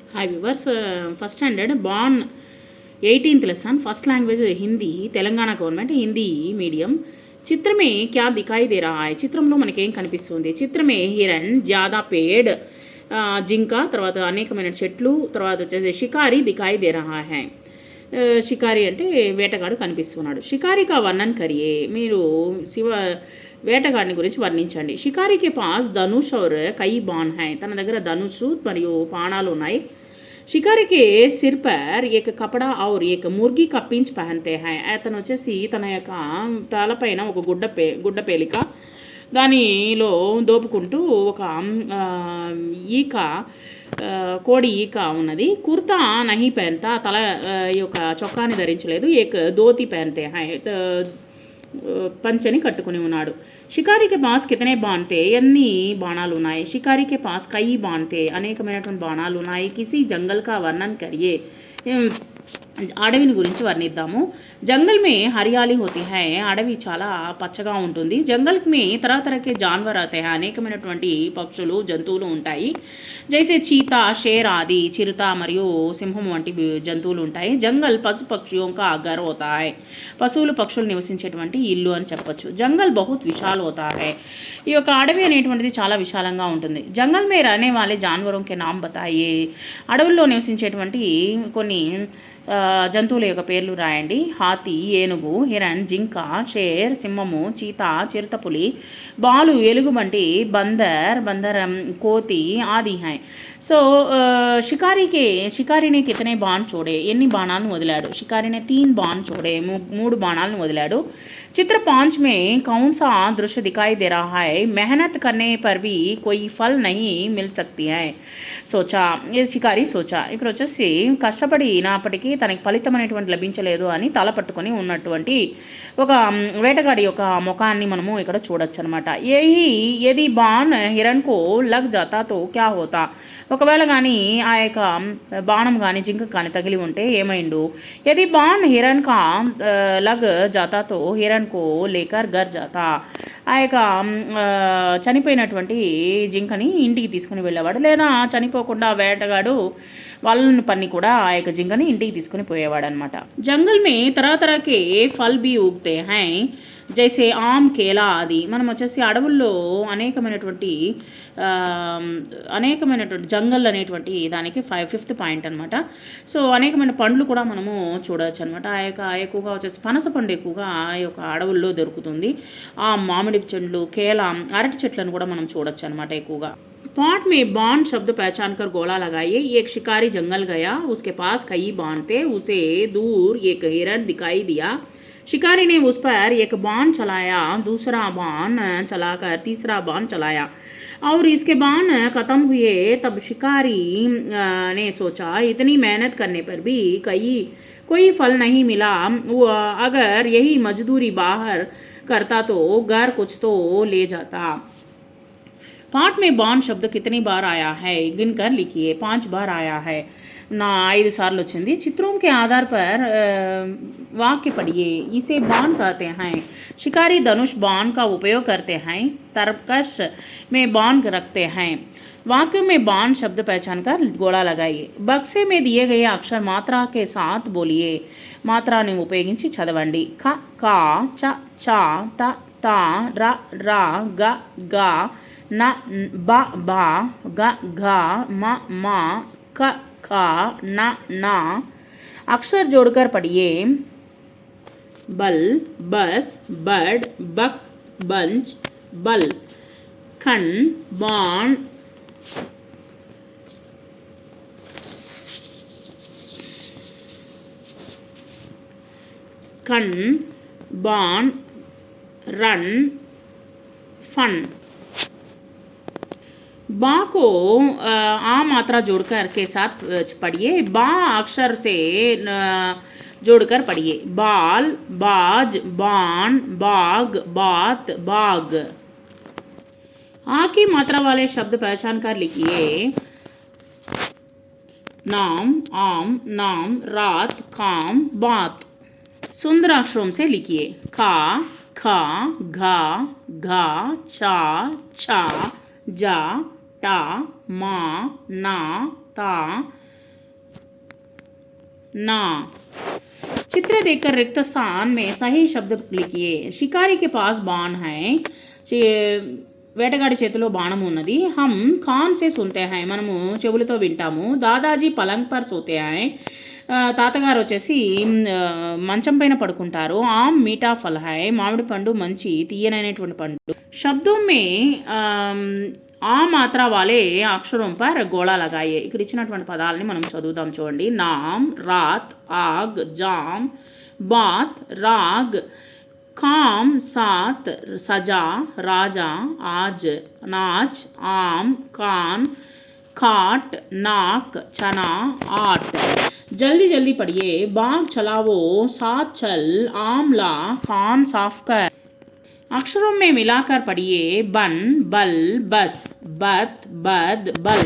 हाय viewers first standard born 18th lesson first language Hindi Telangana government Hindi medium चित्र में क्या दिखाई दे रहा है చిత్రంలో మనకేం కనిపిస్తుంది చిత్రమే హిరణ్ జ్యాదా పేడ్ జింక తర్వాత అనేకమైన చెట్లు తర్వాత వచ్చేసి షికారి దిఖాయి దే రహా హై షికారి అంటే వేటగాడు కనిపిస్తున్నాడు షికారి కా వర్ణన్ కరియే మీరు వేటగాడిని గురించి వర్ణించండి షికారికి పాస్ ధనుష్ ఔర్ కై బాన్ హై తన దగ్గర ధనుషు మరియు బాణాలు ఉన్నాయి शिकारी के सिर पर एक कपड़ा और एक मुर्गी का पिंच पहनते हैं అతను వచ్చేసి తన యొక్క తలపైన ఒక గుడ్డ పేలిక దానిలో దోపుకుంటూ ఒక ఈక కోడి ఈక ఉన్నది కుర్తా నహి పెహన్తా తల యొక్క చొక్కాని ధరించలేదు ఏక ధోతి పెహన్తే హై పంచని కట్టుకుని ఉన్నాడు షికారికి పాస్ కితనే బాన్తే ఎన్ని బాణాలు ఉన్నాయి షికారికి పాస్ కై బాన్తే అనేకమైనటువంటి బాణాలు ఉన్నాయి కిసి జంగల్ కా వర్ణన్ కరియే అడవిని గురించి వర్ణిద్దాము జంగల్ మే హరియాలి హోతీ హై అడవి చాలా పచ్చగా ఉంటుంది జంగల్ మే తరహతరకే జాన్వర్ ఆతే హై అనేకమైనటువంటి పక్షులు జంతువులు ఉంటాయి జైసే చీతా షేర్ ఆది చిరుత మరియు సింహం వంటి జంతువులు ఉంటాయి జంగల్ పశు పక్షియోं का घर होता है పశువులు పక్షులు నివసించేటువంటి ఇల్లు అని చెప్పొచ్చు జంగల్ బహుత్ విశాల్ होता है ఈ యొక్క అడవి అనేటువంటిది చాలా విశాలంగా ఉంటుంది జంగల్ మే रहने वाले जानवरों के नाम बताइए అడవుల్లో నివసించేటువంటి కొన్ని జంతువుల యొక్క పేర్లు రాయండి హాతి ఏనుగు హిరణ్ జింక షేర్ సింహము చీత చిరుతపులి బాలు ఎలుగుబంటి బందర్ కోతి ఆది హై సో షికారి ने कितने बाण छोड़े ఎన్ని బాణాలను వదిలాడు షికారి ने 3 बाण छोड़े 3 బాణాలను వదిలాడు चित्र 5 में कौन सा दृश्य दिखाई दे रहा है मेहनत करने पर भी कोई फल नहीं मिल सकती है సోచా షికారి సోచా ఇక్కడ వచ్చేసి కష్టపడినప్పటికీ తనకి ఫలితం అనేటువంటి లభించలేదు అని తల పట్టుకొని ఉన్నటువంటి ఒక వేటగాడి యొక్క ముఖాన్ని మనము ఇక్కడ చూడొచ్చు అనమాట ఏది బాన్ హిరణ్కో లగ్ జాతా తో క్యా హోతా ఒకవేళ కానీ ఆ యొక్క బాణం కానీ జింక కానీ తగిలి ఉంటే ఏమైండు యది బాన్ హిరణ్ కా లగ్ జాతాతో హిరణ్ కో లేకర్ గర్ జాతా ఆ యొక్క చనిపోయినటువంటి జింకని ఇంటికి తీసుకుని వెళ్ళేవాడు లేదా చనిపోకుండా వేటగాడు వాళ్ళని పన్ని కూడా ఆ యొక్క జింకని ఇంటికి తీసుకుని పోయేవాడు అనమాట జంగల్ మే తరహతరకే ఫల్ బి ఉగ్తే హై జైసే ఆమ్ కేలా ఆది మనం వచ్చేసి అడవుల్లో అనేకమైనటువంటి జంగల్ అనేటువంటి దానికి 5th పాయింట్ అనమాట సో అనేకమైన పండ్లు కూడా మనము చూడవచ్చు అనమాట ఆ యొక్క ఎక్కువగా వచ్చేసి పనస పండు ఎక్కువగా ఆ యొక్క అడవుల్లో దొరుకుతుంది ఆ మామిడి చెట్లు కేల అరటి చెట్లను కూడా మనం చూడొచ్చు అనమాట ఎక్కువగా पॉट में बाण शब्द पहचान कर गोला लगाइए एक शिकारी जंगल गया उसके पास कई बाण थे उसे दूर एक हिरण दिखाई दिया शिकारी ने उस पर एक बाण चलाया दूसरा बाण चलाकर तीसरा बाण चलाया और इसके बाण ख़त्म हुए तब शिकारी ने सोचा इतनी मेहनत करने पर भी कोई फल नहीं मिला अगर यही मजदूरी बाहर करता तो घर कुछ तो ले जाता पाठ में बाण शब्द कितनी बार आया है गिनकर लिखिए 5 बार आया है ना 5 सार्లు వచ్చింది चित्रों के आधार पर वाक्य पढ़िए इसे बाण कहते हैं शिकारी धनुष बाण का उपयोग करते हैं तरकश में बाण रखते हैं वाक्य में बाण शब्द पहचान कर गोला लगाइए बक्से में दिए गए अक्षर मात्रा के साथ बोलिए మాత్రాన్ని ఉపయోగించి చదవండి ఖ కా చ చ త త ర ర గ గ न ब बा ग घ म म क ख न न अक्षर जोड़कर पढ़िए बल बस बड बक बंच बल खन बाण खन बाण रन फन बा को आ मात्रा जोड़कर के साथ पढ़िए बा अक्षर से जोड़कर पढ़िए बाल बाज बाण बाग बात बाग आ की मात्रा वाले शब्द पहचान कर लिखिए नाम आम नाम रात काम बात सुंदर अक्षरों से लिखिए खा खा घा घा छा छा जा टा मा ना ता ना। चित्र देखकर रिक्त स्थान में सही शब्द लिखिए। शिकारी के पास बाण है, వేటగాడి చేతిలో బాణం ఉన్నది. హమ్ ఖాన్ సే సున్తే హై, మనము చెవులతో వింటాము. దాదాజీ పలంగ్ పర్ సోతే హై, తాతగారు వచ్చేసి మంచం పైన పడుకుంటారు. ఆమ్ మీఠా ఫల్ హై, మామిడి పండు మంచి తీయనైనటువంటి పండు. శబ్దం మే ఆ మాత్ర వాలే అక్షరం పర్ గోళా లగాయే. ఇక్కడ ఇచ్చినటువంటి పదాలని మనం చదువుదాం చూడండి. నామ్, రాత్, ఆగ్, జామ్, బాత్, రాగ్, काम, सात, सजा, राजा, आज, नाच, आम, कान, खाट, नाक, चना, आट। जल्दी जल्दी पढ़िए। बाग चलाओ, साथ चल, आमला, कान साफ कर। अक्षरों में मिलाकर पढ़िए। बन, बल, बस, बत, बद, बल।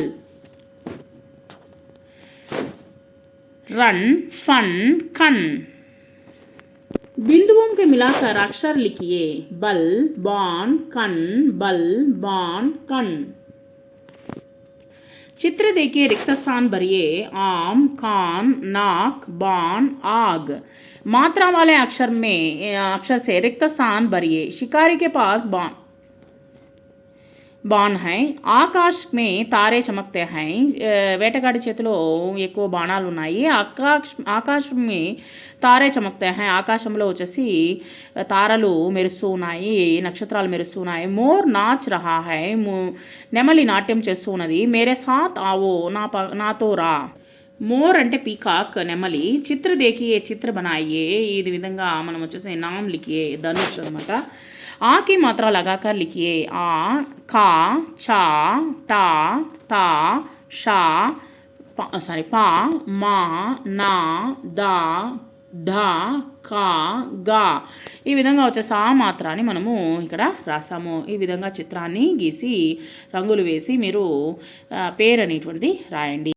रन, फन, कन। बिंदुओं के मिलाकर अक्षर लिखिए। बल, बाण, कन, बल, बाण, कन। चित्र देखिए, रिक्त स्थान भरिए। आम, कान, नाक, बाण, आग। मात्रा वाले अक्षर से रिक्त स्थान भरिए। शिकारी के पास బాణ్ హై, ఆకాశ్ మే తారే చమక్తే హై, వేటగాడి చేతిలో ఎక్కువ బాణాలు ఉన్నాయి. ఆకాశం మే తారే చమక్తే హై, ఆకాశంలో వచ్చేసి తారలు మెరుస్తూ ఉన్నాయి, నక్షత్రాలు మెరుస్తూ ఉన్నాయి. మోర్ నాచ్ రహా హై, నెమలి నాట్యం చేస్తూ ఉన్నది. మేరే సాత్ ఆవో, నాతో రా. మోర్ అంటే పీకాక్, నెమలి. చిత్ర దేకియే, చిత్ర బనాయే, ఇది విధంగా మనం వచ్చేసి నామ్ లిఖియే, ధనుష్ అనమాట. आ की मात्रा लगाकर लिखिए। आ, का, चा, टा, ता, షా, పా, మా, నా, దా, ధ, కా, గా. ఈ విధంగా వచ్చేసి ఆ మాత్రాన్ని మనము ఇక్కడ రాసాము. ఈ విధంగా చిత్రాన్ని గీసి రంగులు వేసి మీరు పేరు అనేటువంటిది రాయండి.